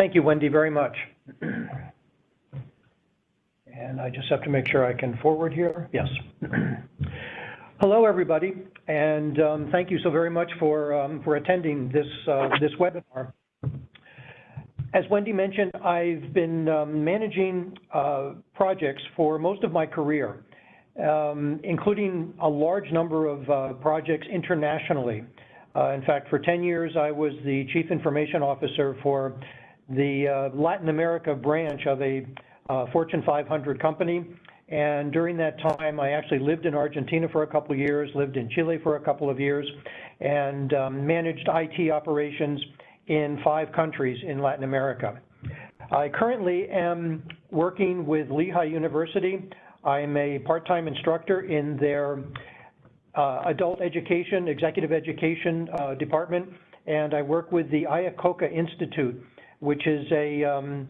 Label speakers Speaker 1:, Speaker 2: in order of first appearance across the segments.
Speaker 1: Thank you, Wendy, very much. And I just have to make sure I can forward here. Yes. Hello, everybody, and thank you so very much for attending this webinar. As Wendy mentioned, I've been managing projects for most of my career, including a large number of projects internationally. In fact, for 10 years, I was the Chief Information Officer for the Latin America branch of a Fortune 500 company. And during that time, I actually lived in Argentina for a couple of years, lived in Chile for a couple of years, and managed IT operations in 5 countries in Latin America. I currently am working with Lehigh University. I'm a part-time instructor in their adult education, executive education department, and I work with the Ayacoca Institute, which is a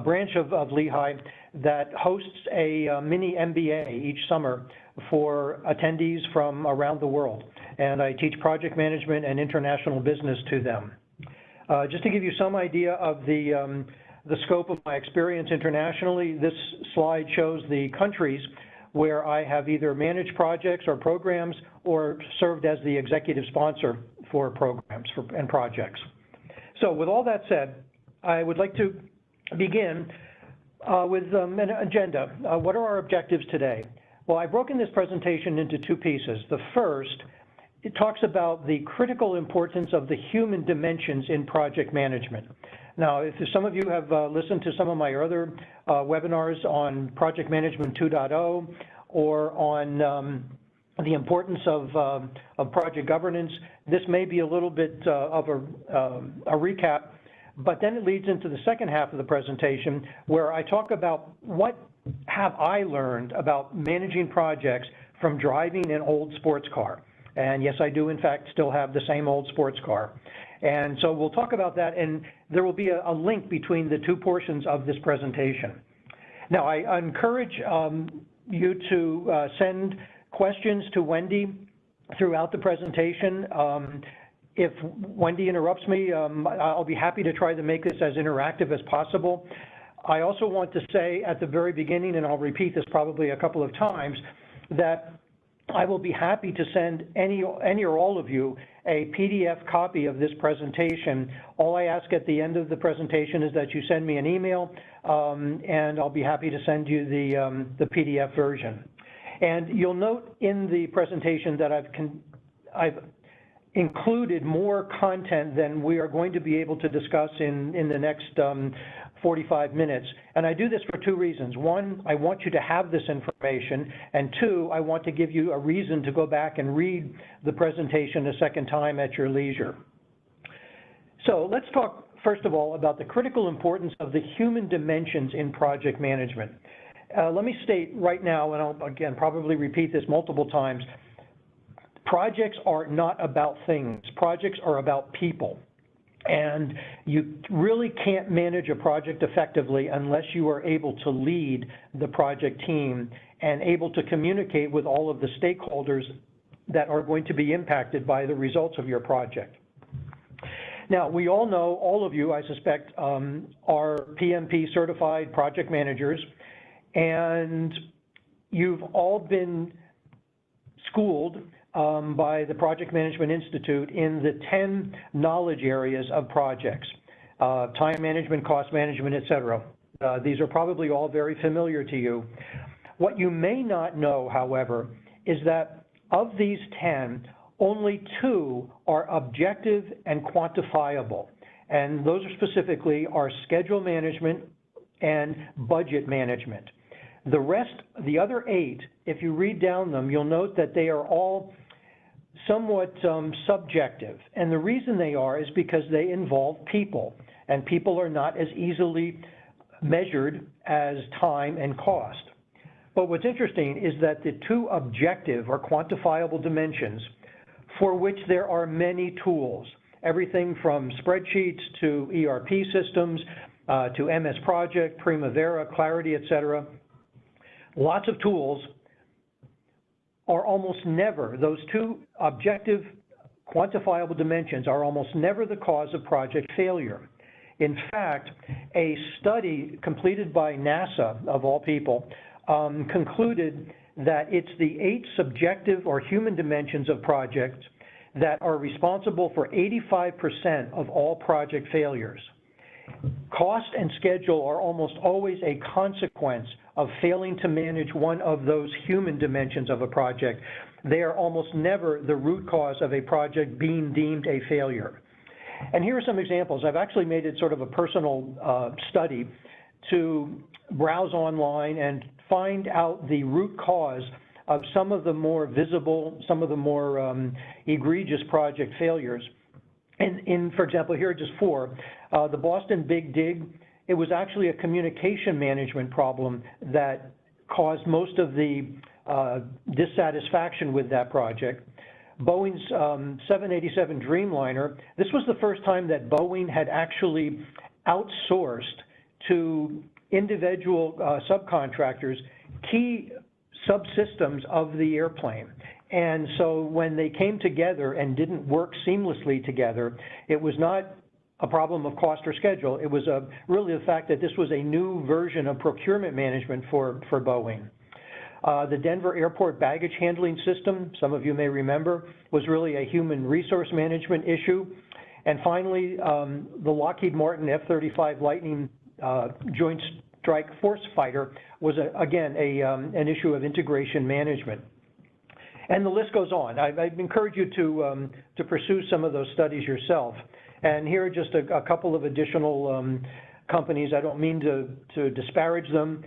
Speaker 1: branch of Lehigh that hosts a mini MBA each summer for attendees from around the world. And I teach project management and international business to them. Just to give you some idea of the scope of my experience internationally, this slide shows the countries where I have either managed projects or programs or served as the executive sponsor for programs and projects. So with all that said, I would like to begin with an agenda. What are our objectives today? Well, I've broken this presentation into 2 pieces. The first, it talks about the critical importance of the human dimensions in project management. Now, if some of you have listened to some of my other webinars on Project Management 2.0 or on the importance of project governance, this may be a little bit of a recap, but then it leads into the second half of the presentation where I talk about what have I learned about managing projects from driving an old sports car. And yes, I do, in fact, still have the same old sports car. And so we'll talk about that, and there will be a link between the 2 portions of this presentation. Now, I encourage you to send questions to Wendy throughout the presentation. If Wendy interrupts me, I'll be happy to try to make this as interactive as possible. I also want to say at the very beginning, and I'll repeat this probably a couple of times, that I will be happy to send any or all of you a PDF copy of this presentation. All I ask at the end of the presentation is that you send me an email, and I'll be happy to send you the PDF version. And you'll note in the presentation that I've included more content than we are going to be able to discuss in the next 45 minutes. And I do this for 2 reasons. 1, I want you to have this information, and 2, I want to give you a reason to go back and read the presentation a second time at your leisure. So let's talk, first of all, about the critical importance of the human dimensions in project management. Let me state right now, and I'll, again, probably repeat this multiple times, projects are not about things. Projects are about people. And you really can't manage a project effectively unless you are able to lead the project team and able to communicate with all of the stakeholders that are going to be impacted by the results of your project. Now, we all know, all of you, I suspect, are PMP certified project managers, and you've all been schooled by the Project Management Institute in the 10 knowledge areas of projects, time management, cost management, et cetera. These are probably all very familiar to you. What you may not know, however, is that of these 10, only 2 are objective and quantifiable. And those are specifically are schedule management and budget management. The rest, the other 8, if you read down them, you'll note that they are all somewhat subjective. And the reason they are is because they involve people, and people are not as easily measured as time and cost. But what's interesting is that the 2 objective or quantifiable dimensions, for which there are many tools, everything from spreadsheets to ERP systems, to MS Project, Primavera, Clarity, et cetera, lots of tools, are almost never, those 2 objective quantifiable dimensions are almost never the cause of project failure. In fact, a study completed by NASA, of all people, concluded that it's the 8 subjective or human dimensions of projects that are responsible for 85% of all project failures. Cost and schedule are almost always a consequence of failing to manage one of those human dimensions of a project. They are almost never the root cause of a project being deemed a failure. And here are some examples. I've actually made it sort of a personal study to browse online and find out the root cause of some of the more visible, some of the more egregious project failures. And for example, here are just 4. The Boston Big Dig, it was actually a communication management problem that caused most of the dissatisfaction with that project. Boeing's 787 Dreamliner, this was the first time that Boeing had actually outsourced to individual subcontractors key subsystems of the airplane. And so when they came together and didn't work seamlessly together, it was not a problem of cost or schedule. It was really the fact that this was a new version of procurement management for Boeing. The Denver Airport baggage handling system, some of you may remember, was really a human resource management issue. And finally, the Lockheed Martin F-35 Lightning Joint Strike Force Fighter was, again, an issue of integration management. And the list goes on. I'd encourage you to pursue some of those studies yourself. And here are just a couple of additional companies. I don't mean to disparage them.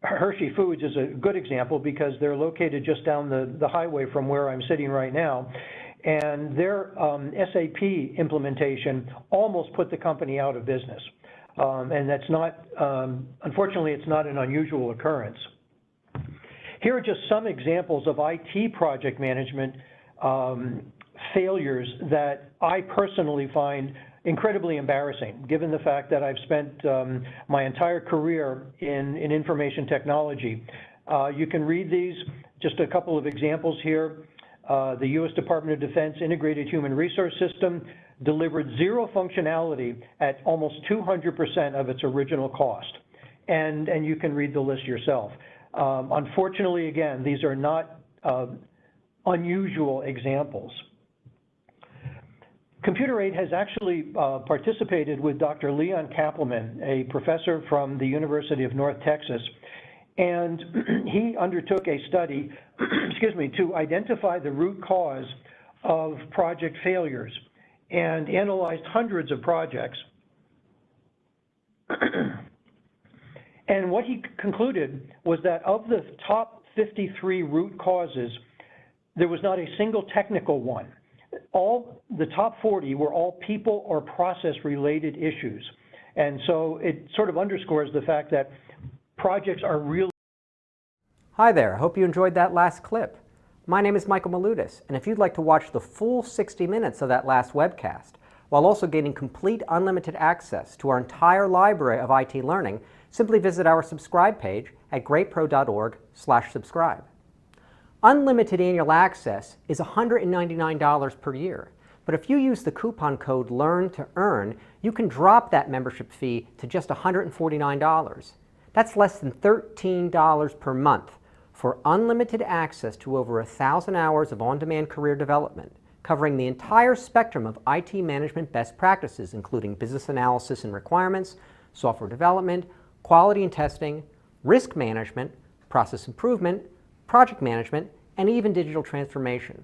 Speaker 1: Hershey Foods is a good example because they're located just down the highway from where I'm sitting right now. And their SAP implementation almost put the company out of business. And that's not, unfortunately, it's not an unusual occurrence. Here are just some examples of IT project management failures that I personally find incredibly embarrassing, given the fact that I've spent my entire career in information technology. You can read these, just a couple of examples here. The U.S. Department of Defense Integrated Human Resource System delivered 0 functionality at almost 200% of its original cost. And you can read the list yourself. Unfortunately, again, these are not unusual examples. Computer Aid has actually participated with Dr. Leon Kappelman, a professor from the University of North Texas, and he undertook a study, excuse me, to identify the root cause of project failures and analyzed hundreds of projects. And what he concluded was that of the top 53 root causes, there was not a single technical one. The top 40 were all people or process-related issues. And so it sort of underscores the fact that projects are really...
Speaker 2: Hi there, hope you enjoyed that last clip. My name is Michael Maludis, and if you'd like to watch the full 60 minutes of that last webcast, while also gaining complete unlimited access to our entire library of IT learning, simply visit our subscribe page at greatpro.org/subscribe. Unlimited annual access is $199 per year, but if you use the coupon code LEARN2EARN, you can drop that membership fee to just $149. That's less than $13 per month for unlimited access to over 1,000 hours of on-demand career development, covering the entire spectrum of IT management best practices, including business analysis and requirements, software development, quality and testing, risk management, process improvement, project management, and even digital transformation.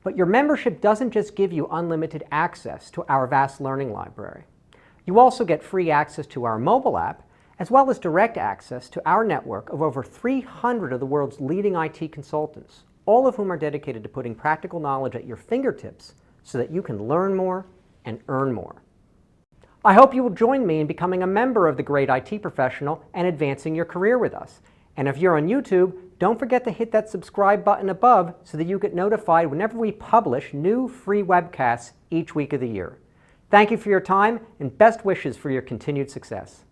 Speaker 2: But your membership doesn't just give you unlimited access to our vast learning library. You also get free access to our mobile app, as well as direct access to our network of over 300 of the world's leading IT consultants, all of whom are dedicated to putting practical knowledge at your fingertips so that you can learn more and earn more. I hope you will join me in becoming a member of the Great IT Professional and advancing your career with us. And if you're on YouTube, don't forget to hit that subscribe button above so that you get notified whenever we publish new free webcasts each week of the year. Thank you for your time and best wishes for your continued success.